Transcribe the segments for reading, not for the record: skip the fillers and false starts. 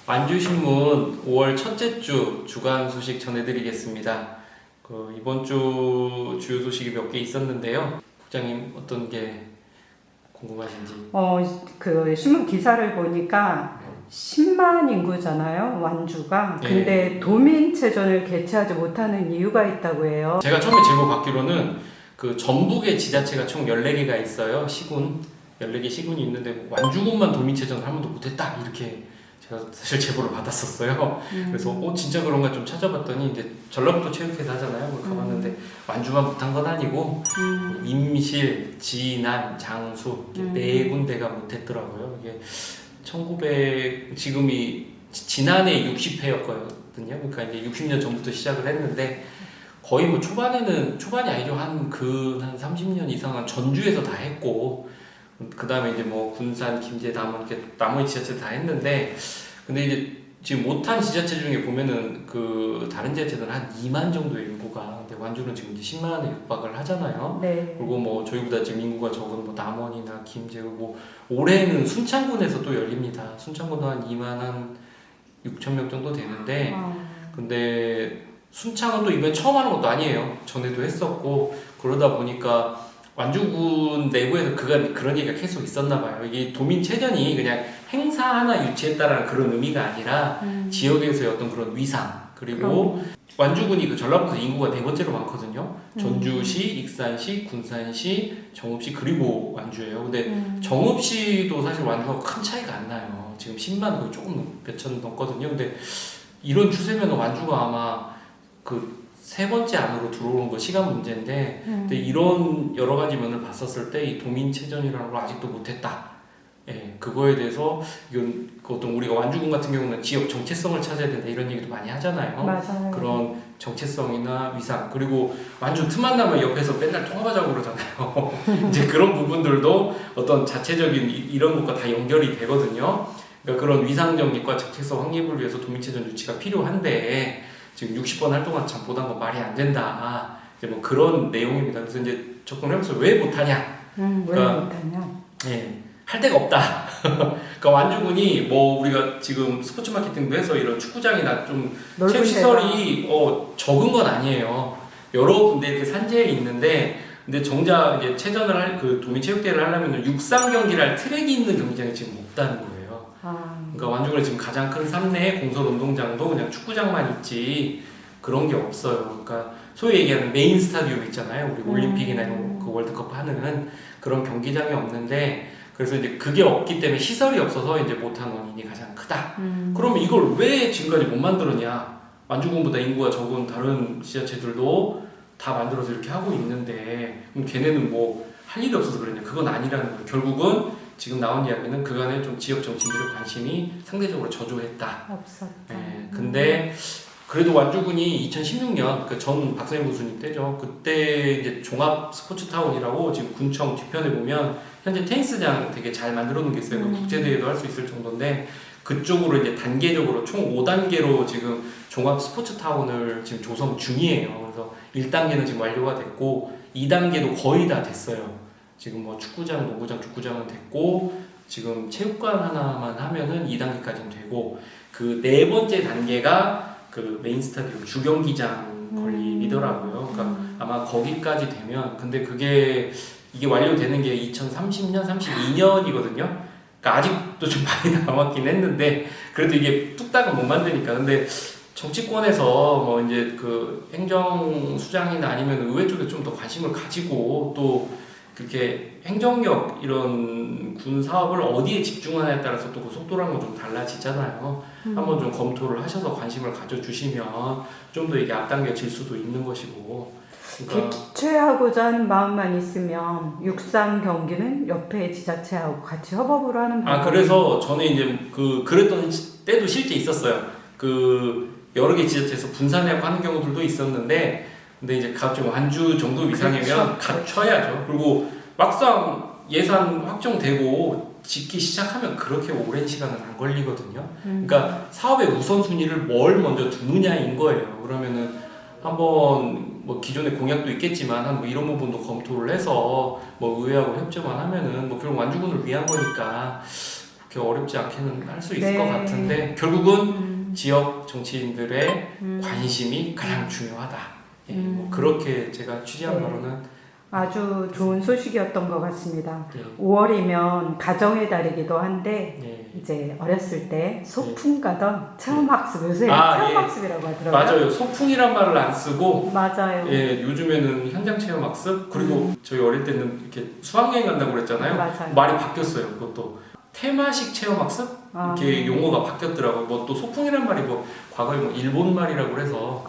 완주신문 5월 첫째 주 주간 소식 전해드리겠습니다. 이번 주 주요 소식이 몇 개 있었는데요. 국장님 어떤 게 궁금하신지? 그 신문 기사를 보니까 10만 인구잖아요, 완주가. 근데 도민체전을 개최하지 못하는 이유가 있다고 해요. 제가 처음에 제보 받기로는 그 전북의 지자체가 총 14개가 있어요. 시군 14개 시군이 있는데 완주군만 도민체전을 한 번도 못했다 이렇게 제가 사실 제보를 받았었어요. 그래서 진짜 그런가 좀 찾아봤더니 이제 전라북도 체육회사 하잖아요. 가봤는데 완주만 못한 건 아니고 임실, 진안, 장수 네 군데가 못했더라고요. 이게 1900 지금이 지난해 60회였거든요. 그러니까 이제 60년 전부터 시작을 했는데 거의 뭐 초반이 아니죠. 한 30년 이상은 전주에서 다 했고 그 다음에 이제 뭐 군산, 김제, 남원 이렇게 나머지 지자체 다 했는데 근데 이제 지금 못한 지자체 중에 보면은 그 다른 지자체들은 한 2만 정도의 인구가 근데 완주는 지금 이제 10만에 육박을 하잖아요. 네. 그리고 뭐 저희보다 지금 인구가 적은 뭐 남원이나 김제 뭐 올해는 순창군에서 또 열립니다. 순창군도 한 2만 한 6천 명 정도 되는데 근데 순창은 또 이번에 처음 하는 것도 아니에요. 전에도 했었고 그러다 보니까 완주군 내부에서 그런 얘기가 계속 있었나 봐요. 이게 도민체전이 그냥 행사 하나 유치했다라는 그런 의미가 아니라 지역에서의 어떤 그런 위상 그리고 완주군이 그 전라북도 인구가 네 번째로 많거든요. 전주시, 익산시, 군산시, 정읍시 그리고 완주예요. 근데 정읍시도 사실 완주하고 큰 차이가 안 나요. 지금 10만 거의 조금 몇천 넘거든요. 근데 이런 추세면 완주가 아마 그 세 번째 안으로 들어오는 거 시간 문제인데 근데 이런 여러 가지 면을 봤었을 때 이 도민체전이라는 걸 아직도 못했다. 예, 그거에 대해서 이건 어떤 우리가 완주군 같은 경우는 지역 정체성을 찾아야 된다 이런 얘기도 많이 하잖아요. 맞아요. 그런 정체성이나 위상 그리고 완주 틈만 나면 옆에서 맨날 통합하자고 그러잖아요. 이제 그런 부분들도 어떤 자체적인 이런 것과 다 연결이 되거든요. 그러니까 그런 위상 정립과 정체성 확립을 위해서 도민체전 유치가 필요한데 지금 60번 할 동안 참 보단 건 말이 안 된다. 이제 뭐 그런 내용입니다. 그래서 이제 접근하면서 왜 못하냐? 왜 못하냐? 예, 할 데가 없다. 그러니까 완주군이 뭐 우리가 지금 스포츠 마케팅도 해서 이런 축구장이나 좀 체육 시설이 적은 건 아니에요. 여러 군데 이렇게 산재에 있는데 근데 정작 이제 체전을 할 그 도민체육대회를 하려면 육상 경기를 할 트랙이 있는 경기장이 지금 없다는 거예요. 그러니까 완주군에 지금 가장 큰 삼내의 공설 운동장도 그냥 축구장만 있지 그런 게 없어요. 그러니까 소위 얘기하는 메인 스타디움 있잖아요. 우리 올림픽이나 이런 그 월드컵 하는 그런 경기장이 없는데 그래서 이제 그게 없기 때문에 시설이 없어서 이제 못한 원인이 가장 크다. 그러면 이걸 왜 지금까지 못 만들었냐? 완주군보다 인구가 적은 다른 지자체들도 다 만들어서 이렇게 하고 있는데 그럼 걔네는 뭐 할 일이 없어서 그러냐? 그건 아니라는 거예요. 결국은 지금 나온 이야기는 그간에 좀 지역 정치인들의 관심이 상대적으로 저조했다. 없었다. 네, 근데 그래도 완주군이 2016년 그 전 박선영 교수님 때죠. 그때 이제 종합 스포츠 타운이라고 지금 군청 뒤편에 보면 현재 테니스장 되게 잘 만들어 놓은 게 있어요. 국제 대회도 할 수 있을 정도인데 그쪽으로 이제 단계적으로 총 5단계로 지금 종합 스포츠 타운을 지금 조성 중이에요. 그래서 1단계는 지금 완료가 됐고 2단계도 거의 다 됐어요. 지금 뭐 축구장, 농구장, 축구장은 됐고 지금 체육관 하나만 하면은 2단계까지는 되고 그 네 번째 단계가 그 메인 스타디움 주경기장 건립이더라고요. 그러니까 아마 거기까지 되면 근데 이게 완료되는 게 2030년, 32년이거든요. 그러니까 아직도 좀 많이 남았긴 했는데 그래도 이게 뚝딱은 못 만드니까 근데 정치권에서 뭐 이제 그 행정수장이나 아니면 의회 쪽에 좀 더 관심을 가지고 또 그렇게 행정력 이런 군 사업을 어디에 집중하냐에 따라서 또 그 속도라는 건 좀 달라지잖아요. 한번 좀 검토를 하셔서 관심을 가져주시면 좀 더 이게 앞당겨질 수도 있는 것이고. 그러니까 개최하고자 하는 마음만 있으면 육상 경기는 옆에 지자체하고 같이 협업을 하는 방법. 그래서 저는 이제 그랬던 때도 실제 있었어요. 여러 개 지자체에서 분산해서 하는 경우들도 있었는데 근데 이제 갑자기 완주 정도 이상이면 갖춰야죠. 그리고 막상 예산 확정되고 짓기 시작하면 그렇게 오랜 시간은 안 걸리거든요. 그러니까 사업의 우선순위를 뭘 먼저 두느냐인 거예요. 그러면은 한번 뭐 기존의 공약도 있겠지만 뭐 이런 부분도 검토를 해서 뭐 의회하고 협조만 하면은 뭐 결국 완주군을 위한 거니까 그렇게 어렵지 않게는 할 수 있을 네. 것 같은데 결국은 지역 정치인들의 관심이 가장 중요하다. 예, 뭐 그렇게 제가 취재한 네. 바로는 아주 좋은 소식이었던 것 같습니다. 예, 5월이면 가정의 달이기도 한데 예. 이제 어렸을 때 소풍 가던 체험학습, 요새 아, 체험학습이라고 하더라고요. 맞아요. 소풍이란 말을 안 쓰고 맞아요. 예, 요즘에는 현장 체험 학습 그리고 저희 어릴 때는 이렇게 수학여행 간다고 그랬잖아요. 맞아요. 말이 바뀌었어요. 그것도 테마식 체험 학습 이렇게 용어가 바뀌었더라고요. 뭐 또 소풍이란 말이 뭐 과거에 뭐 일본 말이라고 그래서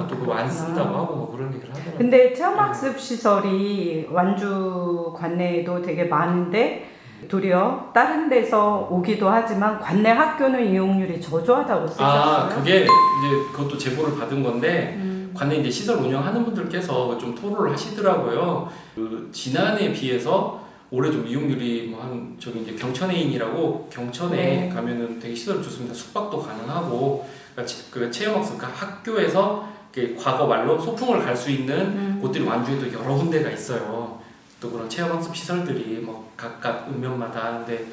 또 그거 안 쓴다고 하고 뭐 그런 얘기를 하더라고요. 근데 체험학습 시설이 완주 관내에도 되게 많은데 도리어 다른 데서 오기도 하지만 관내 학교는 이용률이 저조하다고 쓰셨어요. 그게 이제 그것도 제보를 받은 건데 관내 이제 시설 운영하는 분들께서 좀 토로를 하시더라고요. 그 지난해에 비해서 올해 좀 이용률이 뭐 한 저기 이제 경천에인이라고 경천에 네. 가면은 되게 시설 좋습니다. 숙박도 가능하고 그러니까 그 체험학습 그러니까 학교에서 과거 말로 소풍을 갈 수 있는 곳들이 완주에도 여러 군데가 있어요. 또 그런 체험학습 시설들이 뭐 각각 읍면마다 근데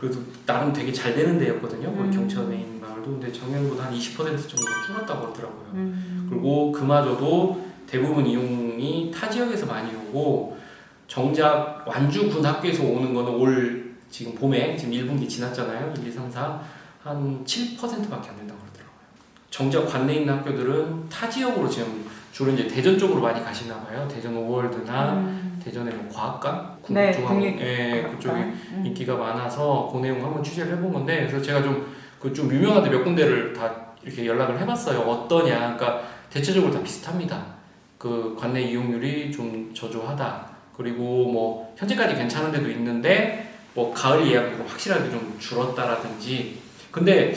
그래도 나름 되게 잘 되는 데였거든요. 거기 경천에 있는 마을도 근데 작년보다 한 20% 정도가 줄었다고 하더라고요. 그리고 그마저도 대부분 이용이 타 지역에서 많이 오고 정작 완주군 학교에서 오는 거는 올 지금 봄에 지금 1분기 지났잖아요. 1, 2, 3, 4 한 7%밖에 안 된다고 그러더라고요. 정작 관내에 있는 학교들은 타 지역으로 지금 주로 이제 대전 쪽으로 많이 가시나 봐요. 대전 오월드나 대전에 뭐 과학관, 네, 국립중앙, 예, 그쪽에 인기가 많아서 그 내용 한번 취재를 해본 건데 그래서 제가 좀 유명한데 몇 군데를 다 이렇게 연락을 해봤어요. 어떠냐, 그러니까 대체적으로 다 비슷합니다. 그 관내 이용률이 좀 저조하다. 그리고 뭐 현재까지 괜찮은 데도 있는데 뭐 가을 예약으로 확실하게 좀 줄었다라든지. 근데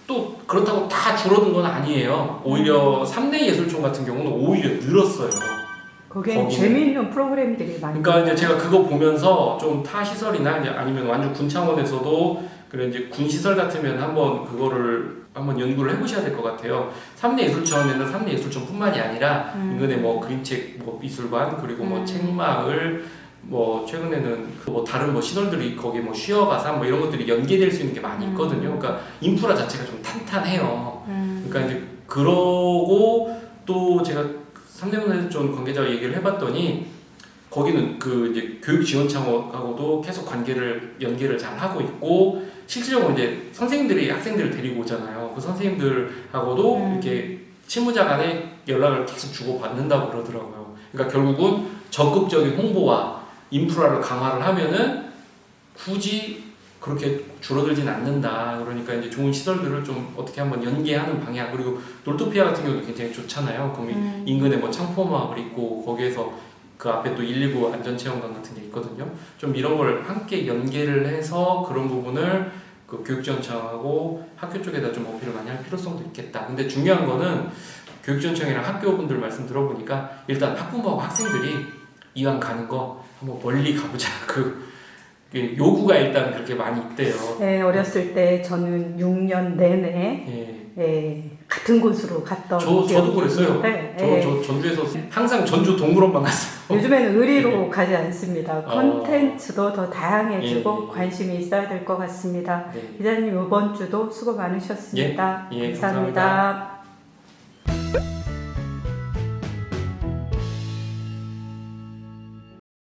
또 그렇다고 다 줄어든 건 아니에요. 오히려 3대 예술촌 같은 경우는 오히려 늘었어요. 거기엔 재미있는 프로그램들이 많이. 그러니까 이제 제가 그거 보면서 좀 타 시설이나 이제 아니면 완주 군 차원에서도 그래 이제 군 시설 같으면 한번 그거를 한번 연구를 해보셔야 될 것 같아요. 3대 예술촌에는 3대 예술촌뿐만이 아니라 인근에 뭐 그림책 뭐 미술관 그리고 뭐 책마을 뭐 최근에는 뭐 다른 뭐 시설들이 거기 뭐 쉬어가상 뭐 이런 것들이 연계될 수 있는 게 많이 있거든요. 그러니까 인프라 자체가 좀 탄탄해요. 그러니까 이제 그러고 또 제가 삼대문예술촌 관계자와 얘기를 해봤더니 거기는 그 이제 교육 지원 창업하고도 계속 연계를 잘 하고 있고 실질적으로 이제 선생님들이 학생들을 데리고 오잖아요. 그 선생님들하고도 이렇게 실무자 간에 연락을 계속 주고 받는다고 그러더라고요. 그러니까 결국은 적극적인 홍보와 인프라를 강화를 하면은 굳이 그렇게 줄어들진 않는다. 그러니까 이제 좋은 시설들을 좀 어떻게 한번 연계하는 방향. 그리고 놀토피아 같은 경우도 굉장히 좋잖아요. 거기 인근에 뭐 창포마을 있고 거기에서 그 앞에 또 119 안전체험관 같은 게 있거든요. 좀 이런 걸 함께 연계를 해서 그런 부분을 그 교육지원청하고 학교 쪽에다 좀 어필을 많이 할 필요성도 있겠다. 근데 중요한 거는 교육지원청이랑 학교분들 말씀 들어보니까 일단 학부모하고 학생들이 이왕 가는 거 한번 멀리 가보자. 그 요구가 일단 그렇게 많이 있대요. 네, 어렸을 때 저는 6년 내내 같은 곳으로 갔던 저도 그랬어요. 네, 저 전주에서 항상 전주 동물원만 갔어요. 요즘에는 의리로 가지 않습니다. 콘텐츠도 더 다양해지고 관심이 있어야 될 것 같습니다. 기자님 이번 주도 수고 많으셨습니다. 감사합니다.